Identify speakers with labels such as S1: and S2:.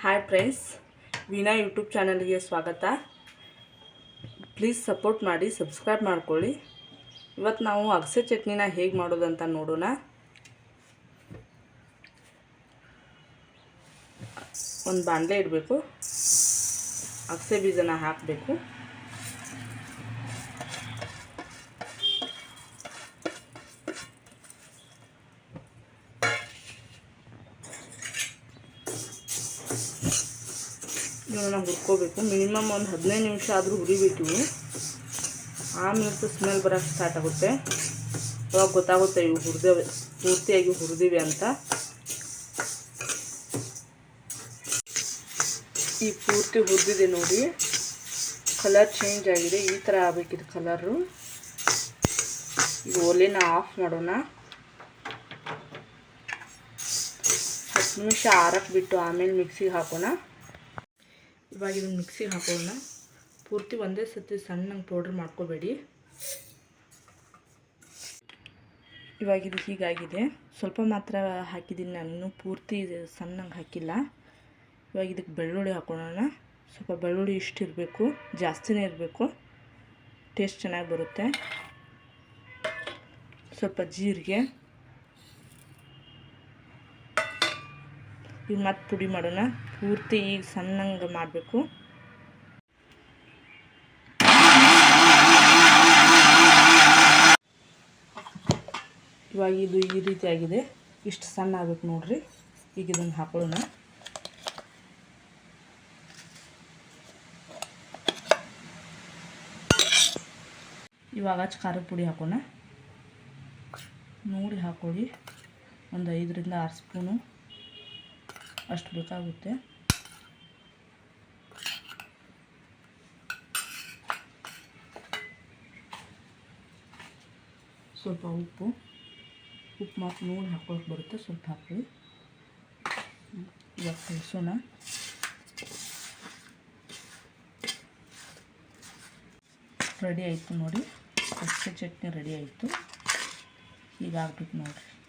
S1: Hi friends, Veena YouTube ಚಾನಲ್ಗೆ ಸ್ವಾಗತ. Please support ಮಾಡಿ, ಸಬ್ಸ್ಕ್ರೈಬ್ ಮಾಡ್ಕೊಳ್ಳಿ. ಇವತ್ತು ನಾವು ಅಗಸೆ ಚಟ್ನಿನ ಹೇಗೆ ಮಾಡೋದಂತ ನೋಡೋಣ. ಒಂದು ಬಾಣಲೆ ಇಡಬೇಕು, ಅಗಸೆ ಬೀಜನ ಹಾಕಬೇಕು. ಇವನ್ನ ಹುರ್ಕೋಬೇಕು. ಮಿನಿಮಮ್ ಒಂದು 15 ನಿಮಿಷ ಆದರೂ ಹುರಿಬೇಕು. ಆಮೇಲೆ ಸ್ಮೆಲ್ ಬರೋಕ್ಕೆ ಸ್ಟಾರ್ಟ್ ಆಗುತ್ತೆ. ಅವಾಗ ಗೊತ್ತಾಗುತ್ತೆ ಇವು ಹುರಿದೇವೆ, ಪೂರ್ತಿಯಾಗಿ ಹುರಿದಿವೆ ಅಂತ. ಈ ಪೂರ್ತಿ ಹುರಿದಿದೆ ನೋಡಿ, ಕಲರ್ ಚೇಂಜ್ ಆಗಿದೆ. ಈ ಥರ ಆಗಬೇಕಿದು ಕಲರು. ಈಗ ಒಲೆನ ಆಫ್ ಮಾಡೋಣ. 10 ನಿಮಿಷ ಆರಕ್ಕೆ ಬಿಟ್ಟು ಆಮೇಲೆ ಮಿಕ್ಸಿಗೆ ಹಾಕೋಣ. ಇವಾಗ ಇದನ್ನು ಮಿಕ್ಸಿಗೆ ಹಾಕೋಣ. ಪೂರ್ತಿ ಒಂದೇ ಸತಿ ಸಣ್ಣಂಗೆ ಪೌಡ್ರ್ ಮಾಡ್ಕೋಬೇಡಿ. ಇವಾಗ ಇದು ಹೀಗಾಗಿದೆ. ಸ್ವಲ್ಪ ಮಾತ್ರ ಹಾಕಿದ್ದೀನಿ ನಾನು, ಇನ್ನೂ ಪೂರ್ತಿ ಸಣ್ಣಂಗೆ ಹಾಕಿಲ್ಲ. ಇವಾಗ ಇದಕ್ಕೆ ಬೆಳ್ಳುಳ್ಳಿ ಹಾಕೋಣ. ಸ್ವಲ್ಪ ಬೆಳ್ಳುಳ್ಳಿ ಇಷ್ಟು ಇರಬೇಕು, ಜಾಸ್ತಿನೇ ಇರಬೇಕು, ಟೇಸ್ಟ್ ಚೆನ್ನಾಗಿ ಬರುತ್ತೆ. ಸ್ವಲ್ಪ ಜೀರಿಗೆ. ಈಗ ಮತ್ತೆ ಪುಡಿ ಮಾಡೋಣ. ಪೂರ್ತಿ ಈಗ ಸಣ್ಣಂಗೆ ಮಾಡಬೇಕು. ಇವಾಗ ಇದು ಈ ರೀತಿ ಆಗಿದೆ. ಇಷ್ಟು ಸಣ್ಣ ಆಗಬೇಕು ನೋಡ್ರಿ. ಈಗ ಇದನ್ನು ಹಾಕೊಳ್ಳೋಣ. ಇವಾಗ ಖಾರದ ಪುಡಿ ಹಾಕೋಣ. ನೋಡಿ ಹಾಕೊಳ್ಳಿ. ಒಂದು 5 ರಿಂದ 6 ಸ್ಪೂನು ಅಷ್ಟು ಬೇಕಾಗುತ್ತೆ. ಸ್ವಲ್ಪ ಉಪ್ಪು ಮಾತ್ರ ನೋಡಿ ಹಾಕೊಳ್ಳೋಕೆ ಬರುತ್ತೆ, ಸ್ವಲ್ಪ ಹಾಕೊಳ್ಳಿ. ಇವಾಗ ಕಲಿಸೋಣ. ರೆಡಿ ಆಯಿತು ನೋಡಿ, ಅಗಸೆ ಚಟ್ನಿ ರೆಡಿ ಆಯಿತು. ಈಗ ಆಗ್ಬಿಟ್ಟು ನೋಡಿರಿ.